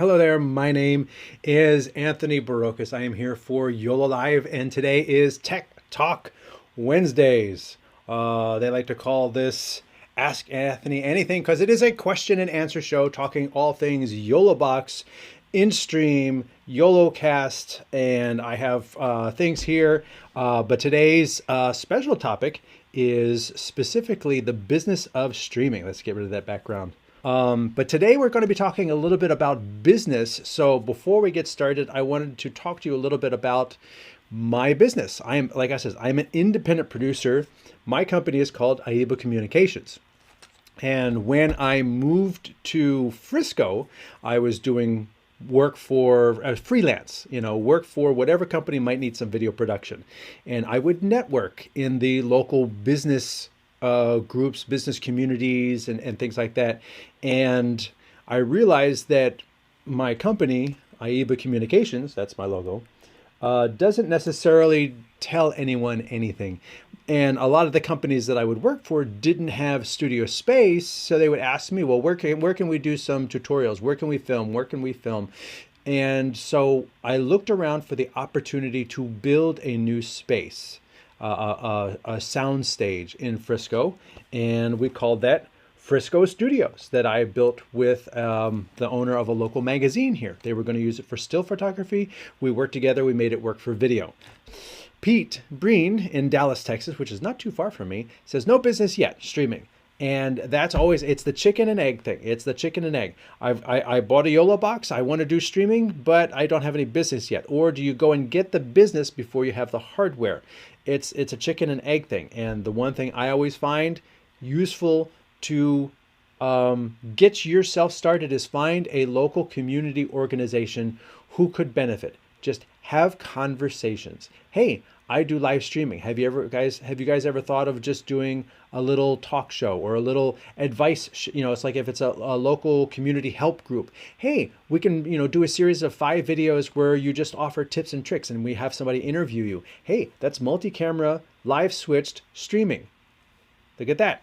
Hello there, my name is Anthony Barocas. I am here for YoloLiv, and today is Tech Talk Wednesdays. They like to call this Ask Anthony Anything because it is a question and answer show talking all things YoloBox, in-stream, YoloCast, and I have things here. But today's special topic is specifically the business of streaming. Let's get rid of that background. But today we're going to be talking a little bit about business. So before we get started, I wanted to talk to you a little bit about my business. Like I said, I'm an independent producer. My company is called YoloLiv Communications. And when I moved to Frisco, I was doing work for freelance, work for whatever company might need some video production. And I would network in the local business groups, business communities, and things like that. And I realized that my company, YoloLiv Communications, that's my logo, doesn't necessarily tell anyone anything. And a lot of the companies that I would work for didn't have studio space, so they would ask me, well, where can we do some tutorials? Where can we film? Where can we film? And so I looked around for the opportunity to build a new space. A sound stage in Frisco, and we called that Frisco Studios, that I built with the owner of a local magazine here. They were going to use it for still photography. We worked together. We made it work for video. Pete Breen in Dallas, Texas, which is not too far from me, says no business yet, streaming. And that's always, it's the chicken and egg thing. It's the chicken and egg. I bought a YoloBox. I want to do streaming, but I don't have any business yet. Or do you go and get the business before you have the hardware? It's a chicken and egg thing. And the one thing I always find useful to get yourself started is find a local community organization who could benefit. Just have conversations. Hey, I do live streaming. Have you guys ever thought of just doing a little talk show or a little advice? It's like if it's a local community help group. Hey, we can do a series of 5 videos where you just offer tips and tricks, and we have somebody interview you. Hey, that's multi-camera, live switched streaming. Look at that.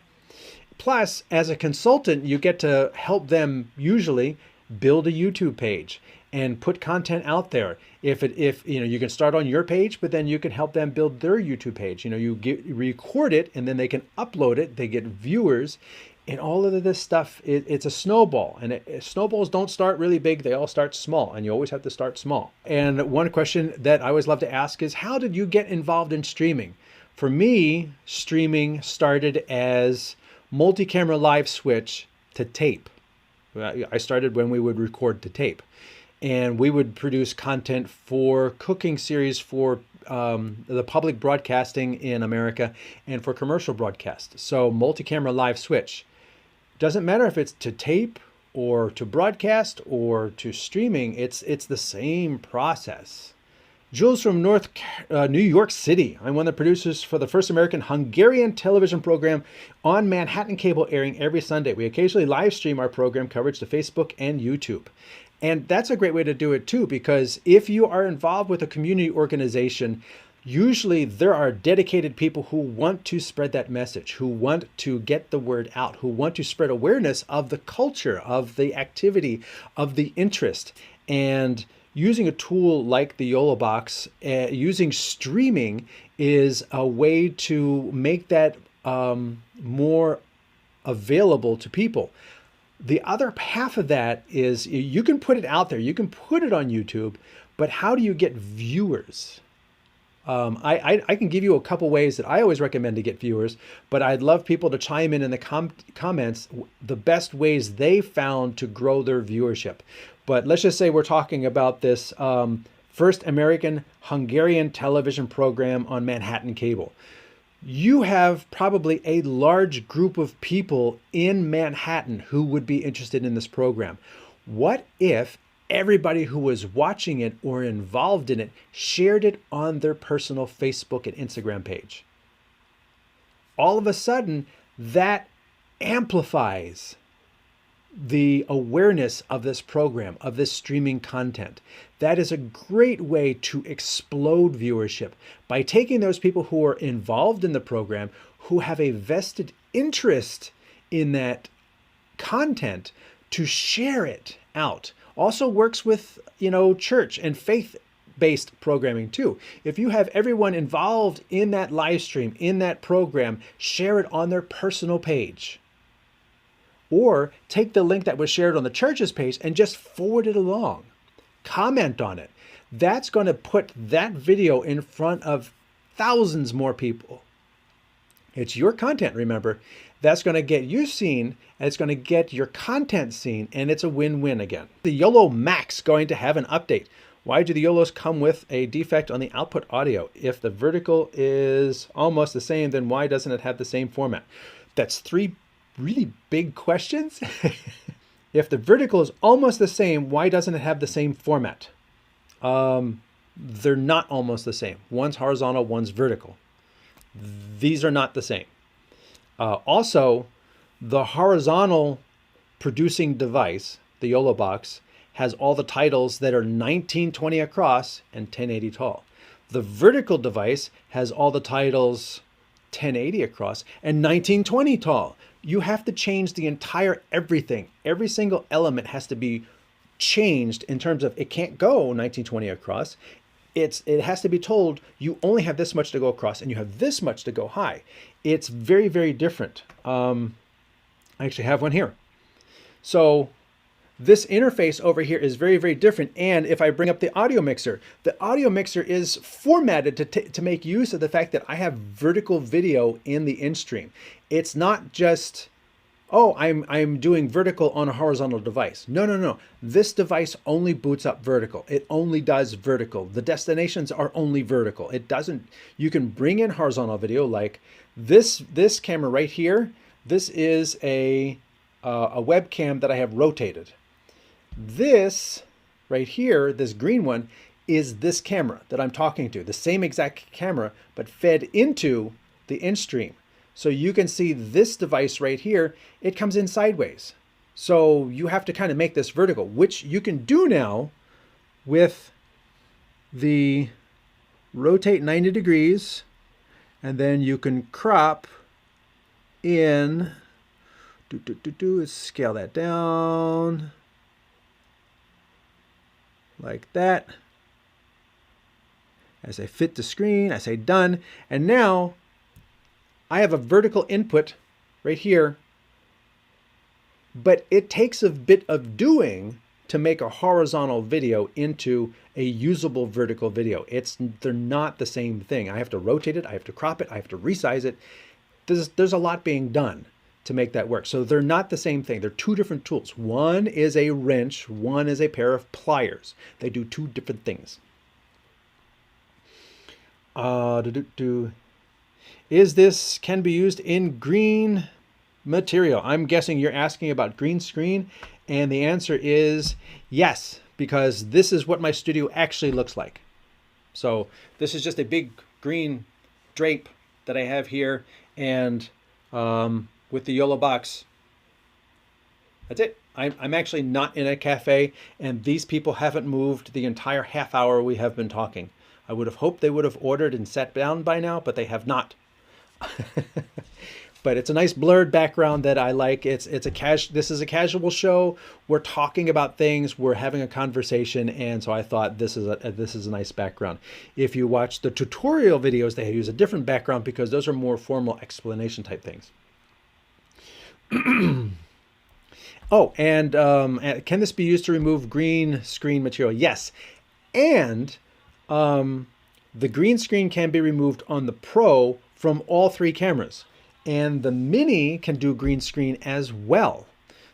Plus, as a consultant, you get to help them usually build a YouTube page and put content out there. If you can start on your page, but then you can help them build their YouTube page. You record it, and then they can upload it. They get viewers, and all of this stuff. It's a snowball, and snowballs don't start really big. They all start small, and you always have to start small. And one question that I always love to ask is, how did you get involved in streaming? For me, streaming started as multi-camera live switch to tape. I started when we would record to tape. And we would produce content for cooking series for the public broadcasting in America and for commercial broadcast. So multi-camera live switch. Doesn't matter if it's to tape or to broadcast or to streaming, it's the same process. Jules from New York City. I'm one of the producers for the first American Hungarian television program on Manhattan Cable, airing every Sunday. We occasionally live stream our program coverage to Facebook and YouTube. And that's a great way to do it too, because if you are involved with a community organization, usually there are dedicated people who want to spread that message, who want to get the word out, who want to spread awareness of the culture, of the activity, of the interest. And using a tool like the YoloBox, using streaming is a way to make that more available to people. The other half of that is you can put it out there, you can put it on YouTube, but how do you get viewers? I can give you a couple ways that I always recommend to get viewers, but I'd love people to chime in the comments the best ways they found to grow their viewership. But let's just say we're talking about this first American Hungarian television program on Manhattan Cable. You have probably a large group of people in Manhattan who would be interested in this program. What if everybody who was watching it or involved in it shared it on their personal Facebook and Instagram page? All of a sudden, that amplifies the awareness of this program, of this streaming content. That is a great way to explode viewership by taking those people who are involved in the program, who have a vested interest in that content, to share it out. Also works with, church and faith-based programming too. If you have everyone involved in that live stream, in that program, share it on their personal page. Or take the link that was shared on the church's page and just forward it along. Comment on it. That's going to put that video in front of thousands more people. It's your content, remember. That's going to get you seen, and it's going to get your content seen, and it's a win-win again. The YoloMax going to have an update. Why do the YOLOs come with a defect on the output audio? If the vertical is almost the same, then why doesn't it have the same format? That's 3 really big questions. If the vertical is almost the same, why doesn't it have the same format? They're not almost the same. One's horizontal, one's vertical. These are not the same. Also, the horizontal producing device, the YoloBox, has all the titles that are 1920 across and 1080 tall. The vertical device has all the titles 1080 across and 1920 tall. You have to change the entire everything. Every single element has to be changed in terms of it can't go 1920 across. It has to be told you only have this much to go across and you have this much to go high. It's very, very different. I actually have one here. So this interface over here is very, very different. And if I bring up the audio mixer is formatted to make use of the fact that I have vertical video in the in-stream. It's not just, oh, I'm doing vertical on a horizontal device. No. This device only boots up vertical. It only does vertical. The destinations are only vertical. It doesn't, you can bring in horizontal video like this camera right here. This is a webcam that I have rotated. This right here, this green one, is this camera that I'm talking to, the same exact camera, but fed into the in-stream. So you can see this device right here, it comes in sideways. So you have to kind of make this vertical, which you can do now with the rotate 90 degrees, and then you can crop in, scale that down like that. As I fit the screen, I say done. And now I have a vertical input right here, but it takes a bit of doing to make a horizontal video into a usable vertical video. They're not the same thing. I have to rotate it, I have to crop it, I have to resize it. There's a lot being done to make that work. So they're not the same thing. They're 2 different tools. One is a wrench, one is a pair of pliers. They do 2 different things. Is this can be used in green material? I'm guessing you're asking about green screen, and the answer is yes, because this is what my studio actually looks like. So this is just a big green drape that I have here, and with the YoloBox, that's it. I'm actually not in a cafe, and these people haven't moved the entire half hour we have been talking. I would have hoped they would have ordered and sat down by now, but they have not. But it's a nice blurred background that I like. This is a casual show. We're talking about things. We're having a conversation, and so I thought this is a nice background. If you watch the tutorial videos, they use a different background because those are more formal explanation type things. Oh, and can this be used to remove green screen material? Yes, and the green screen can be removed on the Pro from all 3 cameras. And the Mini can do green screen as well.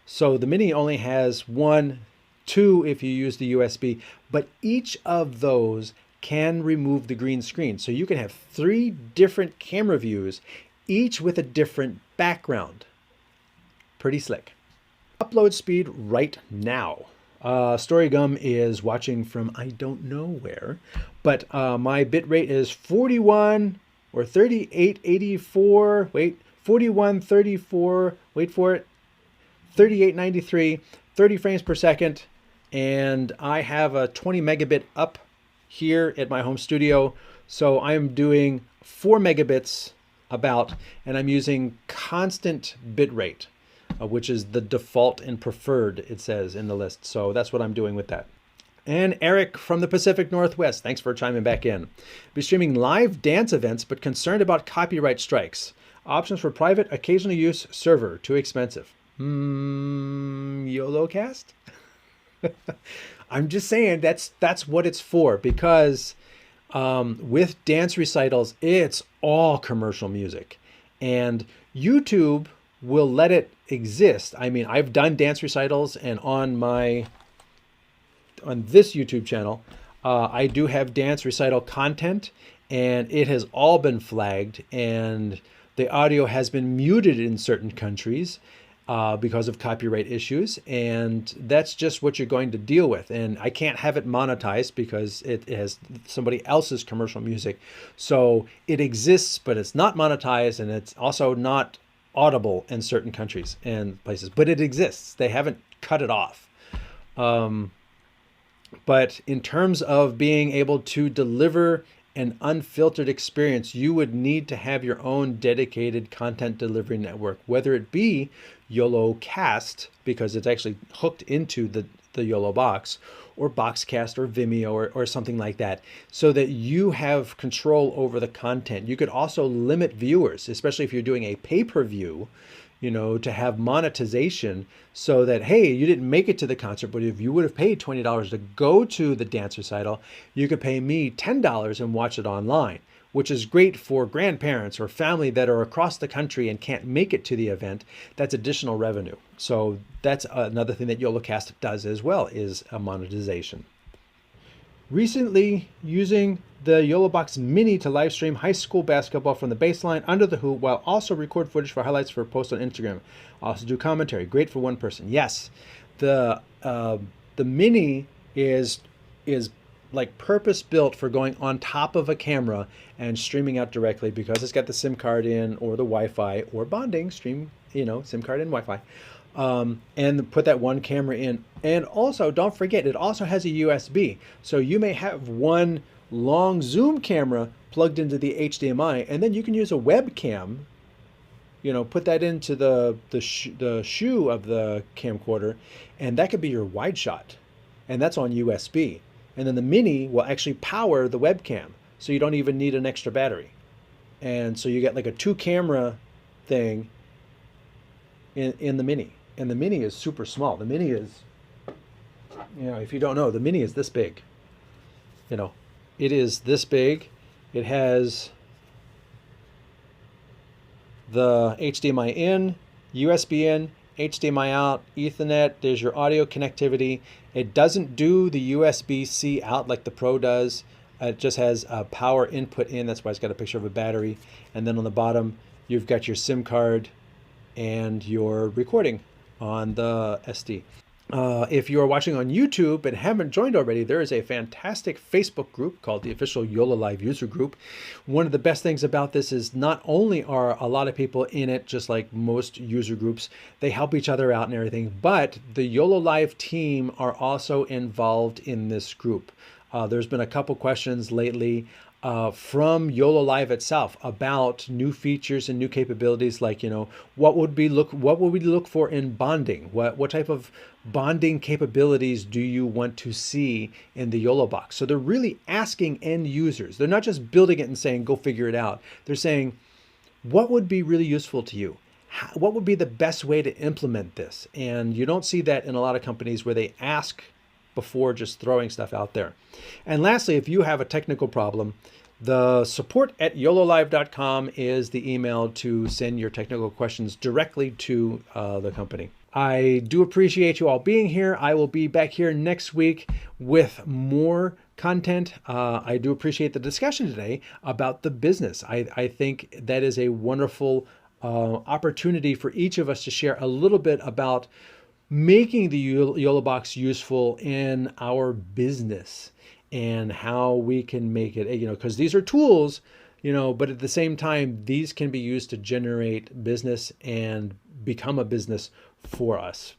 So the Mini only has 1, 2 if you use the USB, but each of those can remove the green screen. So you can have 3 different camera views, each with a different background. Pretty slick. Upload speed right now. Storygum is watching from I don't know where, but my bit rate is 41 or 3884, wait, 4134, wait for it, 3893, 30 frames per second, and I have a 20 megabit up here at my home studio, so I'm doing 4 megabits about, and I'm using constant bit rate. which is the default and preferred, it says in the list. So that's what I'm doing with that. And Eric from the Pacific Northwest, thanks for chiming back in. Be streaming live dance events, but concerned about copyright strikes. Options for private, occasional use, server, too expensive. YoloCast? I'm just saying that's what it's for, because with dance recitals, it's all commercial music. And YouTube will let it exist. I mean, I've done dance recitals, and on this YouTube channel, I do have dance recital content, and it has all been flagged, and the audio has been muted in certain countries because of copyright issues, and that's just what you're going to deal with. And I can't have it monetized because it has somebody else's commercial music. So it exists, but it's not monetized, and it's also not audible in certain countries and places, but it exists. They haven't cut it off. But in terms of being able to deliver an unfiltered experience, you would need to have your own dedicated content delivery network, whether it be YoloCast, because it's actually hooked into the YoloBox, or Boxcast or Vimeo or something like that, so that you have control over the content. You could also limit viewers, especially if you're doing a pay-per-view, to have monetization, so that, hey, you didn't make it to the concert, but if you would have paid $20 to go to the dance recital, you could pay me $10 and watch it online, which is great for grandparents or family that are across the country and can't make it to the event. That's additional revenue. So that's another thing that YoloCast does as well, is a monetization. Recently using the YoloBox Mini to live stream high school basketball from the baseline under the hoop, while also record footage for highlights for post on Instagram. Also do commentary. Great for one person. Yes, the Mini is like purpose built for going on top of a camera and streaming out directly, because it's got the SIM card in, or the Wi-Fi, or bonding stream, SIM card and Wi-Fi. And put that one camera in. And also, don't forget, it also has a USB. So you may have one long zoom camera plugged into the HDMI, and then you can use a webcam, put that into the shoe of the camcorder, and that could be your wide shot. And that's on USB. And then the Mini will actually power the webcam, so you don't even need an extra battery. And so you get like a 2-camera thing in the Mini. And the Mini is super small. The Mini is, if you don't know, the Mini is this big. It is this big. It has the HDMI in, USB in, HDMI out, Ethernet. There's your audio connectivity. It doesn't do the USB-C out like the Pro does. It just has a power input in. That's why it's got a picture of a battery. And then on the bottom, you've got your SIM card and your recording on the SD. If you are watching on YouTube and haven't joined already, there is a fantastic Facebook group called the official YoloLive user group. One of the best things about this is not only are a lot of people in it, just like most user groups, they help each other out and everything, but the YoloLive team are also involved in this group. There's been a couple questions lately from YoloLive itself about new features and new capabilities, like, what would we look for in bonding? What type of bonding capabilities do you want to see in the YoloBox? So they're really asking end users. They're not just building it and saying, go figure it out. They're saying, what would be really useful to you? What would be the best way to implement this? And you don't see that in a lot of companies where they ask before just throwing stuff out there. And lastly, if you have a technical problem, the support@YoloLive.com is the email to send your technical questions directly to the company. I do appreciate you all being here. I will be back here next week with more content. I do appreciate the discussion today about the business. I think that is a wonderful opportunity for each of us to share a little bit about making the YoloBox useful in our business and how we can make it, because these are tools, but at the same time, these can be used to generate business and become a business for us.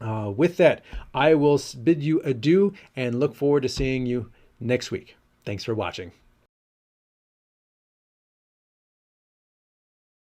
With that, I will bid you adieu and look forward to seeing you next week. Thanks for watching.